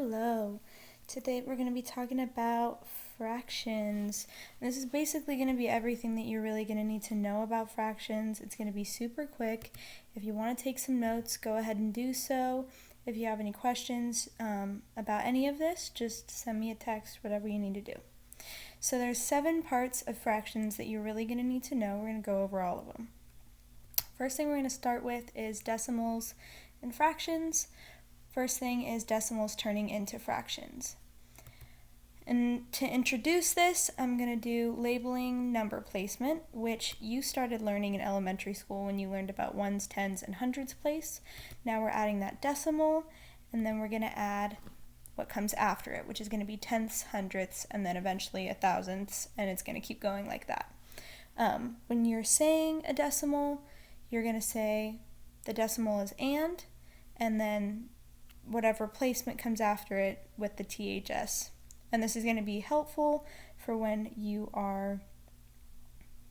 Hello. Today we're going to be talking about fractions. And this is basically going to be everything that you're really going to need to know about fractions. It's going to be super quick. If you want to take some notes, go ahead and do so. If you have any questions about any of this, just send me a text, whatever you need to do. So there's 7 parts of fractions that you're really going to need to know. We're going to go over all of them. First thing we're going to start with is decimals and fractions. First thing is decimals turning into fractions. And to introduce this, I'm going to do labeling number placement, which you started learning in elementary school when you learned about ones, tens, and hundreds place. Now we're adding that decimal, and then we're going to add what comes after it, which is going to be tenths, hundredths, and then eventually a thousandths, and it's going to keep going like that. When you're saying a decimal, you're going to say the decimal is and then whatever placement comes after it with the THS. And this is going to be helpful for when you are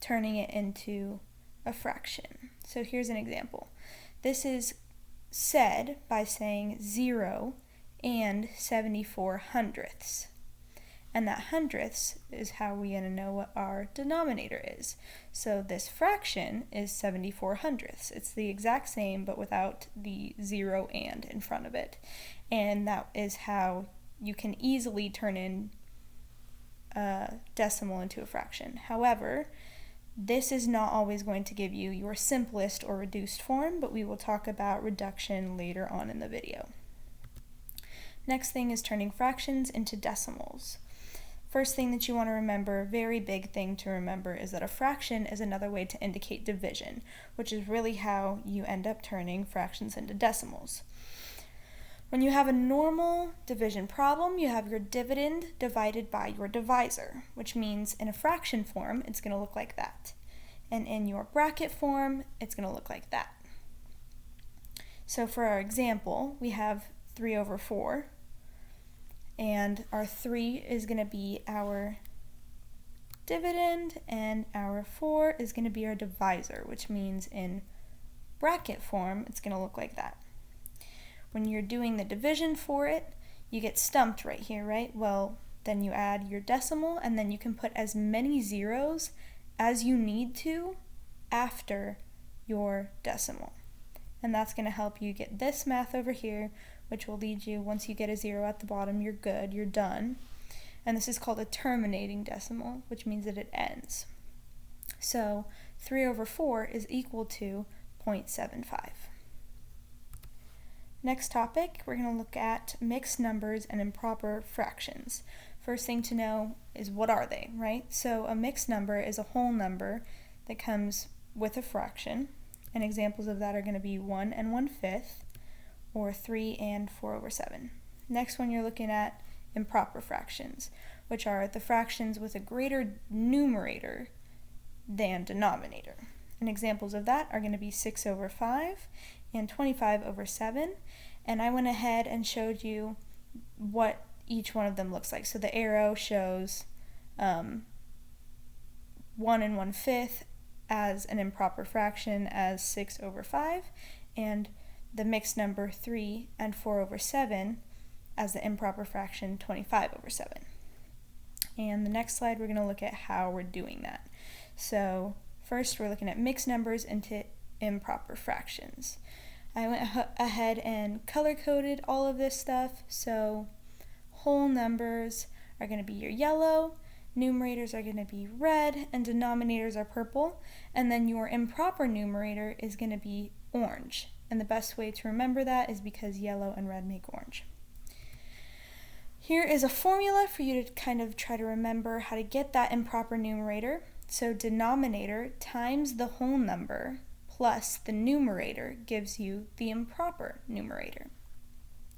turning it into a fraction. So here's an example. This is said by saying 0 and 74 hundredths. And that hundredths is how we're going to know what our denominator is. So this fraction is 74 hundredths. It's the exact same, but without the 0 and in front of it. And that is how you can easily turn in a decimal into a fraction. However, this is not always going to give you your simplest or reduced form, but we will talk about reduction later on in the video. Next thing is turning fractions into decimals. First thing that you want to remember, very big thing to remember, is that a fraction is another way to indicate division, which is really how you end up turning fractions into decimals. When you have a normal division problem, you have your dividend divided by your divisor, which means in a fraction form, it's going to look like that. And in your bracket form, it's going to look like that. So for our example, we have 3 over 4. And our 3 is going to be our dividend, and our 4 is going to be our divisor, which means in bracket form, it's going to look like that. When you're doing the division for it, you get stumped right here, right? Well, then you add your decimal, and then you can put as many zeros as you need to after your decimal. And that's going to help you get this math over here, which will lead you, once you get a 0 at the bottom, you're good, you're done. And this is called a terminating decimal, which means that it ends. So 3 over 4 is equal to 0.75. Next topic, we're going to look at mixed numbers and improper fractions. First thing to know is, what are they, right? So a mixed number is a whole number that comes with a fraction, and examples of that are going to be 1 and 1/5, or 3 and 4 over 7. Next one, you're looking at improper fractions, which are the fractions with a greater numerator than denominator. And examples of that are going to be 6 over 5 and 25 over 7. And I went ahead and showed you what each one of them looks like. So the arrow shows 1 and 1/5 as an improper fraction as 6 over 5, and the mixed number 3 and 4 over 7 as the improper fraction 25 over 7. And the next slide, we're going to look at how we're doing that. So first, we're looking at mixed numbers into improper fractions. I went ahead and color-coded all of this stuff. So whole numbers are going to be your yellow, numerators are going to be red, and denominators are purple. And then your improper numerator is going to be orange. And the best way to remember that is because yellow and red make orange. Here is a formula for you to kind of try to remember how to get that improper numerator. So denominator times the whole number plus the numerator gives you the improper numerator.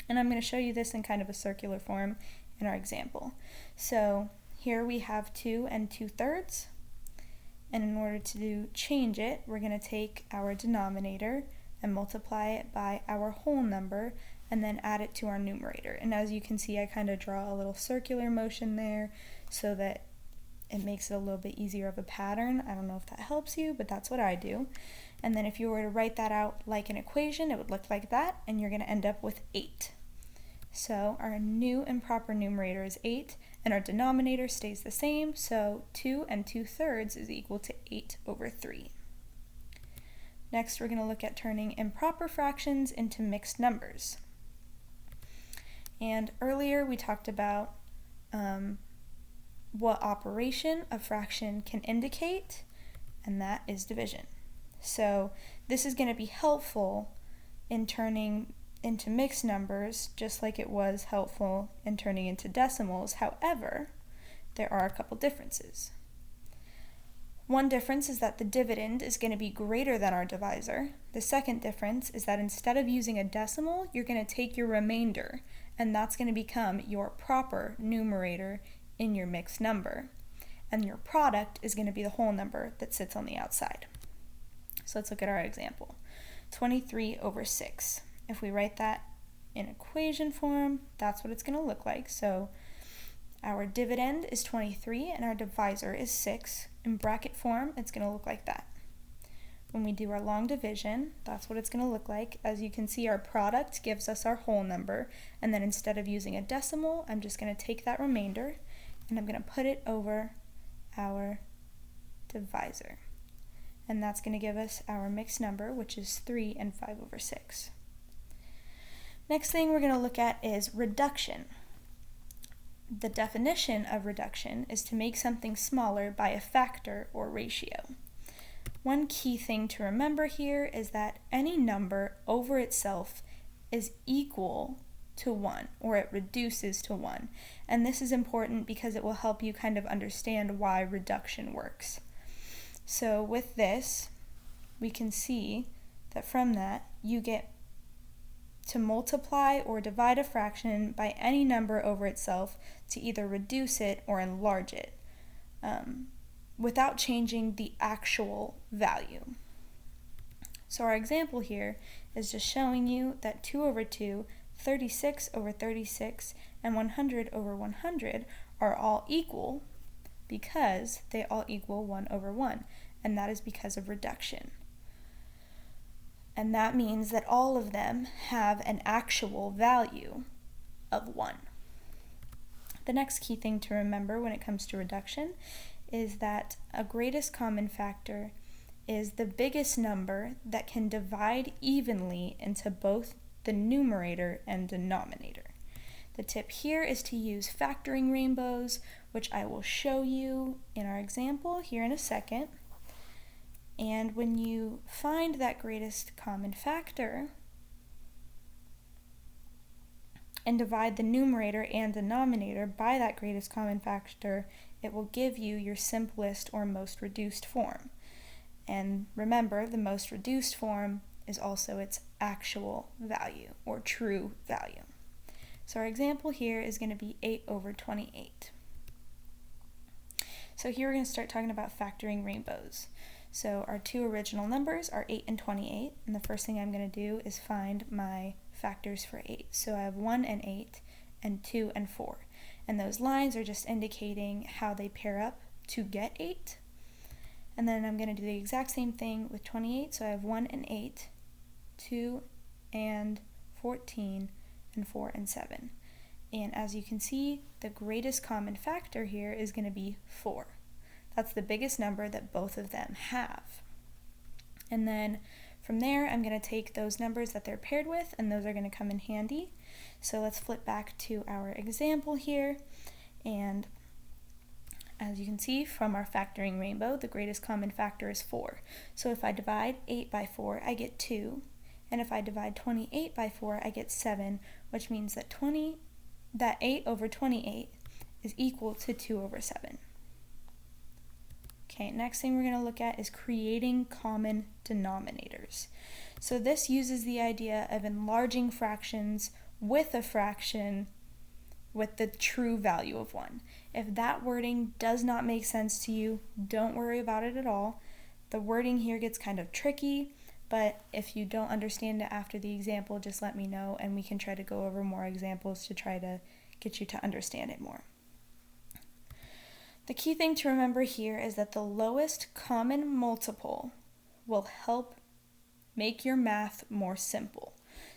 And I'm going to show you this in kind of a circular form in our example. So here we have 2 and 2/3. And in order to change it, we're going to take our denominator and multiply it by our whole number, and then add it to our numerator. And as you can see, I kind of draw a little circular motion there so that it makes it a little bit easier of a pattern. I don't know if that helps you, but that's what I do. And then if you were to write that out like an equation, it would look like that, and you're going to end up with 8. So our new improper numerator is 8, and our denominator stays the same, so 2 2/3 is equal to 8/3. Next, we're going to look at turning improper fractions into mixed numbers. And earlier we talked about what operation a fraction can indicate, and that is division. So this is going to be helpful in turning into mixed numbers, just like it was helpful in turning into decimals. However, there are a couple differences. One difference is that the dividend is going to be greater than our divisor. The second difference is that instead of using a decimal, you're going to take your remainder, and that's going to become your proper numerator in your mixed number. And your product is going to be the whole number that sits on the outside. So let's look at our example. 23/6. If we write that in equation form, that's what it's going to look like. So our dividend is 23 and our divisor is 6. In bracket form, it's going to look like that. When we do our long division, that's what it's going to look like. As you can see, our product gives us our whole number, and then instead of using a decimal, I'm just going to take that remainder and I'm going to put it over our divisor. And that's going to give us our mixed number, which is 3 and 5/6. Next thing we're going to look at is reduction. The definition of reduction is to make something smaller by a factor or ratio. One key thing to remember here is that any number over itself is equal to 1, or it reduces to 1. And this is important because it will help you kind of understand why reduction works. So with this, we can see that from that, you get to multiply or divide a fraction by any number over itself to either reduce it or enlarge it without changing the actual value. So our example here is just showing you that 2/2, 36/36, and 100/100 are all equal because they all equal 1/1, and that is because of reduction. And that means that all of them have an actual value of 1. The next key thing to remember when it comes to reduction is that a greatest common factor is the biggest number that can divide evenly into both the numerator and denominator. The tip here is to use factoring rainbows, which I will show you in our example here in a second. And when you find that greatest common factor and divide the numerator and denominator by that greatest common factor, it will give you your simplest or most reduced form. And remember, the most reduced form is also its actual value or true value. So our example here is going to be 8/28. So here we're going to start talking about factoring rainbows. So our two original numbers are 8 and 28, and the first thing I'm going to do is find my factors for 8. So I have 1 and 8 and 2 and 4. And those lines are just indicating how they pair up to get 8. And then I'm going to do the exact same thing with 28. So I have 1 and 8, 2 and 14, and 4 and 7. And as you can see, the greatest common factor here is going to be 4. That's the biggest number that both of them have. And then from there, I'm going to take those numbers that they're paired with, and those are going to come in handy. So let's flip back to our example here. And as you can see from our factoring rainbow, the greatest common factor is 4. So if I divide 8 by 4, I get 2. And if I divide 28 by 4, I get 7, which means that 8/28 is equal to 2/7. Okay, next thing we're going to look at is creating common denominators. So this uses the idea of enlarging fractions with a fraction with the true value of 1. If that wording does not make sense to you, don't worry about it at all. The wording here gets kind of tricky, but if you don't understand it after the example, just let me know and we can try to go over more examples to try to get you to understand it more. The key thing to remember here is that the lowest common multiple will help make your math more simple.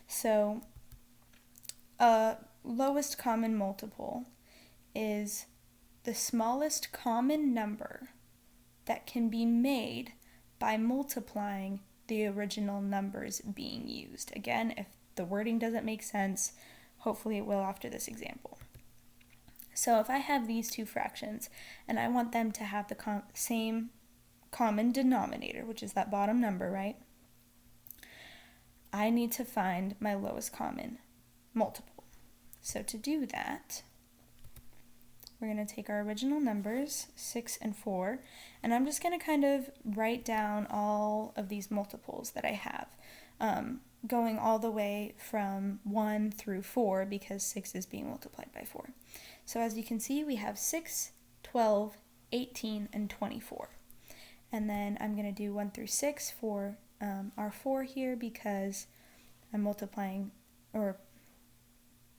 So lowest common multiple is the smallest common number that can be made by multiplying the original numbers being used. Again, if the wording doesn't make sense, hopefully it will after this example. So if I have these two fractions and I want them to have the same common denominator, which is that bottom number, right? I need to find my lowest common multiple. So to do that, we're going to take our original numbers, 6 and 4, and I'm just going to kind of write down all of these multiples that I have, going all the way from 1 through 4 because 6 is being multiplied by 4. So as you can see, we have 6, 12, 18, and 24. And then I'm going to do 1 through 6 for our 4 here because I'm multiplying, or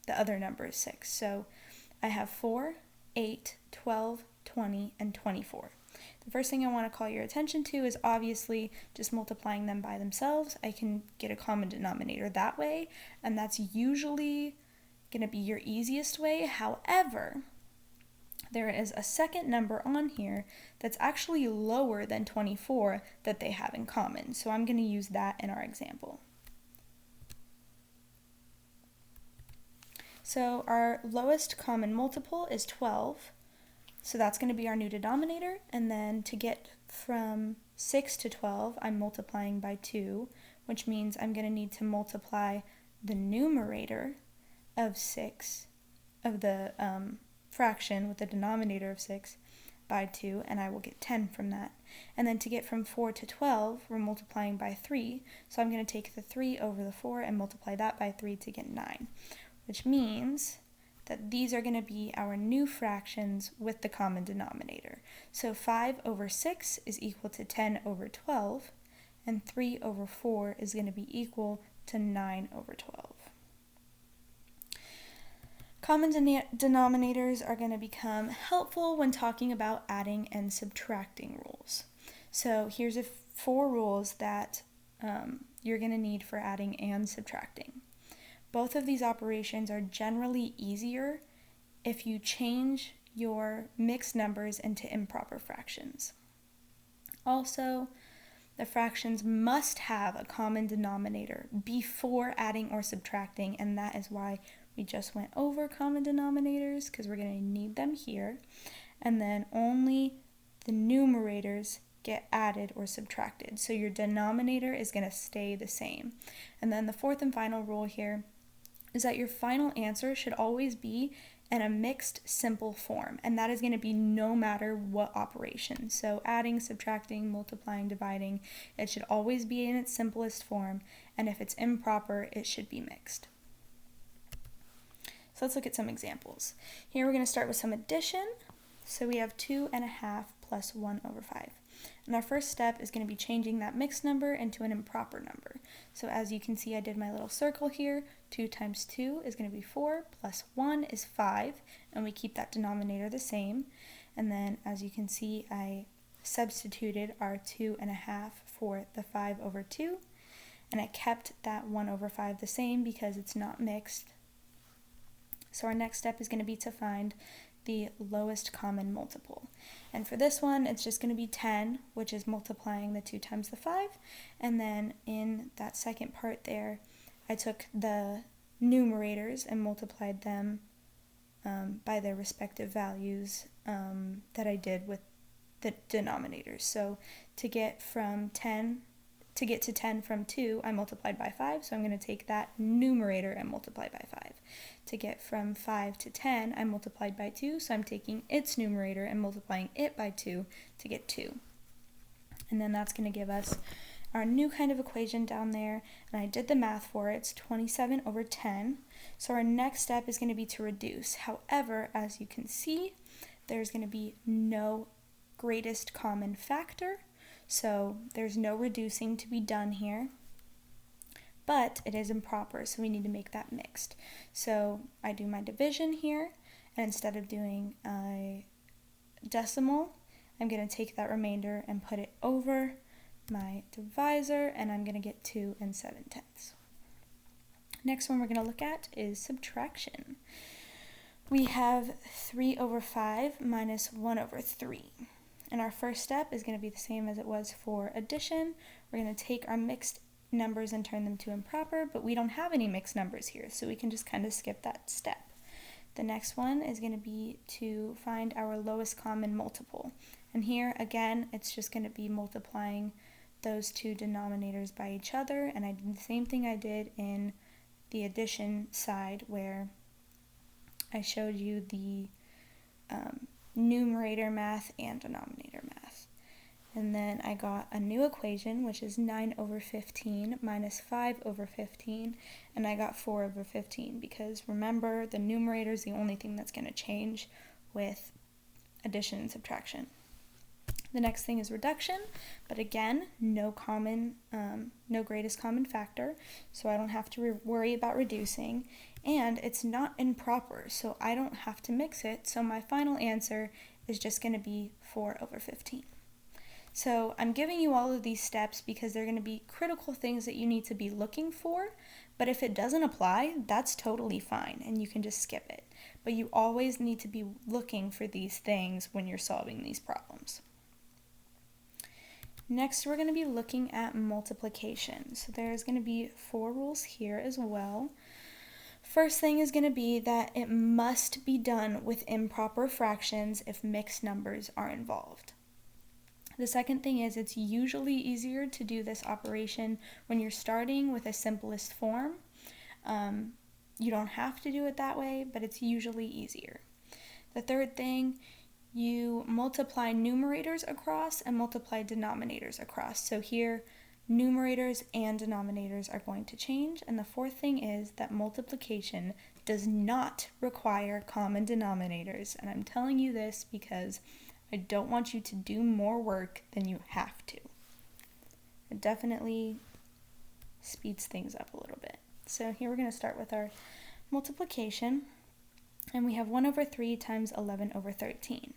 the other number is 6. So I have 4, 8, 12, 20, and 24. The first thing I want to call your attention to is obviously just multiplying them by themselves. I can get a common denominator that way, and that's usually going to be your easiest way. However, there is a second number on here that's actually lower than 24 that they have in common. So I'm going to use that in our example. So our lowest common multiple is 12. So that's going to be our new denominator. And then to get from 6 to 12, I'm multiplying by 2, which means I'm going to need to multiply the numerator of 6, of the fraction with the denominator of 6 by 2, and I will get 10 from that. And then to get from 4 to 12, we're multiplying by 3, so I'm going to take the 3 over the 4 and multiply that by 3 to get 9, which means that these are going to be our new fractions with the common denominator. So 5 over 6 is equal to 10 over 12, and 3 over 4 is going to be equal to 9 over 12. Common denominators are going to become helpful when talking about adding and subtracting rules. So here's 4 rules that you're going to need for adding and subtracting. Both of these operations are generally easier if you change your mixed numbers into improper fractions. Also, the fractions must have a common denominator before adding or subtracting, and that is why we just went over common denominators, because we're going to need them here. And then only the numerators get added or subtracted. So your denominator is going to stay the same. And then the fourth and final rule here is that your final answer should always be in a mixed simple form. And that is going to be no matter what operation. So adding, subtracting, multiplying, dividing, it should always be in its simplest form. And if it's improper, it should be mixed. So let's look at some examples. Here we're going to start with some addition. So we have 2.5 plus 1 over 5. And our first step is going to be changing that mixed number into an improper number. So as you can see, I did my little circle here. 2 times 2 is going to be 4, plus 1 is 5, and we keep that denominator the same. And then as you can see, I substituted our 2.5 for the 5 over 2, and I kept that 1 over 5 the same because it's not mixed. So our next step is going to be to find the lowest common multiple. And for this one, it's just going to be 10, which is multiplying the 2 times the 5. And then in that second part there, I took the numerators and multiplied them by their respective values that I did with the denominators. So to get to 10 from 2, I multiplied by 5, so I'm going to take that numerator and multiply by 5. To get from 5 to 10, I multiplied by 2, so I'm taking its numerator and multiplying it by 2 to get 2. And then that's going to give us our new kind of equation down there, and I did the math for it. It's 27 over 10. So our next step is going to be to reduce. However, as you can see, there's going to be no greatest common factor. So there's no reducing to be done here, but it is improper, so we need to make that mixed. So I do my division here, and instead of doing a decimal, I'm going to take that remainder and put it over my divisor, and I'm going to get 2 7/10. Next one we're going to look at is subtraction. We have 3 over 5 minus 1 over 3. And our first step is going to be the same as it was for addition. We're going to take our mixed numbers and turn them to improper, but we don't have any mixed numbers here, so we can just kind of skip that step. The next one is going to be to find our lowest common multiple. And here, again, it's just going to be multiplying those two denominators by each other, and I did the same thing I did in the addition side where I showed you the numerator math and denominator math. And then I got a new equation, which is 9 over 15 minus 5 over 15, and I got 4 over 15 because remember, the numerator is the only thing that's going to change with addition and subtraction. The next thing is reduction, but again, no greatest common factor, so I don't have to worry about reducing, and it's not improper, so I don't have to mix it, so my final answer is just going to be 4 over 15. So I'm giving you all of these steps because they're going to be critical things that you need to be looking for, but if it doesn't apply, that's totally fine, and you can just skip it. But you always need to be looking for these things when you're solving these problems. Next, we're going to be looking at multiplication. So there's going to be 4 rules here as well. First thing is going to be that it must be done with improper fractions if mixed numbers are involved. The second thing is it's usually easier to do this operation when you're starting with a simplest form. You don't have to do it that way, but it's usually easier. The third thing, you multiply numerators across and multiply denominators across. So here, numerators and denominators are going to change. And the fourth thing is that multiplication does not require common denominators. And I'm telling you this because I don't want you to do more work than you have to. It definitely speeds things up a little bit. So here we're going to start with our multiplication. And we have 1 over 3 times 11 over 13.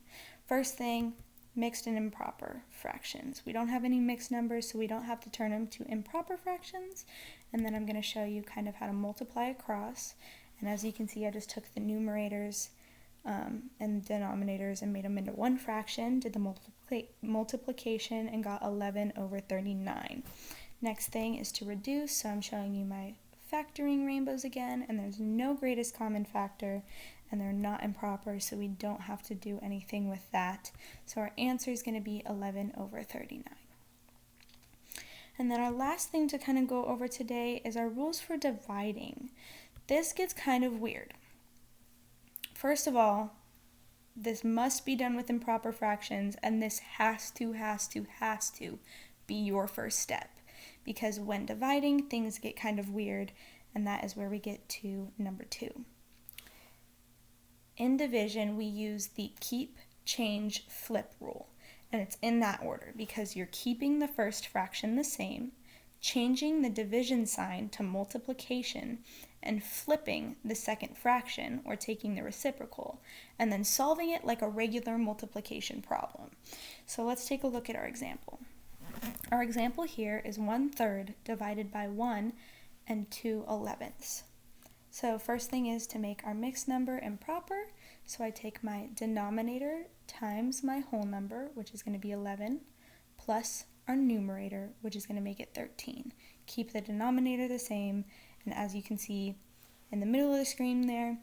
First thing, mixed and improper fractions. We don't have any mixed numbers, so we don't have to turn them to improper fractions. And then I'm going to show you kind of how to multiply across. And as you can see, I just took the numerators and denominators and made them into one fraction, did the multiplication, and got 11 over 39. Next thing is to reduce, so I'm showing you my factoring rainbows again, and there's no greatest common factor, and they're not improper, so we don't have to do anything with that. So our answer is going to be 11 over 39. And then our last thing to kind of go over today is our rules for dividing. This gets kind of weird. First of all, this must be done with improper fractions, and this has to be your first step. Because when dividing, things get kind of weird, and that is where we get to number 2. In division, we use the keep, change, flip rule, and it's in that order because you're keeping the first fraction the same, changing the division sign to multiplication, and flipping the second fraction, or taking the reciprocal, and then solving it like a regular multiplication problem. So let's take a look at our example. Our example here is 1/3 divided by 1 and 2/11. So first thing is to make our mixed number improper. So I take my denominator times my whole number, which is going to be 11, plus our numerator, which is going to make it 13. Keep the denominator the same, and as you can see in the middle of the screen there,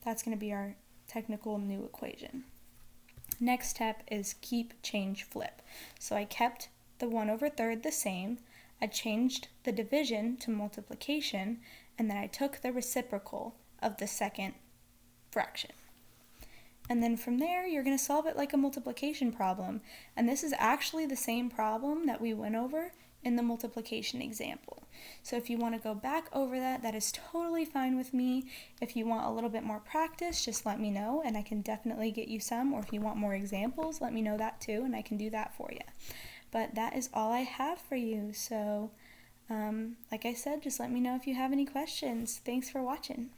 that's going to be our technical new equation. Next step is keep, change, flip. So I kept the 1/3 the same, I changed the division to multiplication, and then I took the reciprocal of the second fraction. And then from there, you're going to solve it like a multiplication problem. And this is actually the same problem that we went over in the multiplication example. So if you want to go back over that, that is totally fine with me. If you want a little bit more practice, just let me know, and I can definitely get you some. Or if you want more examples, let me know that too, and I can do that for you. But that is all I have for you. So like I said, just let me know if you have any questions. Thanks for watching.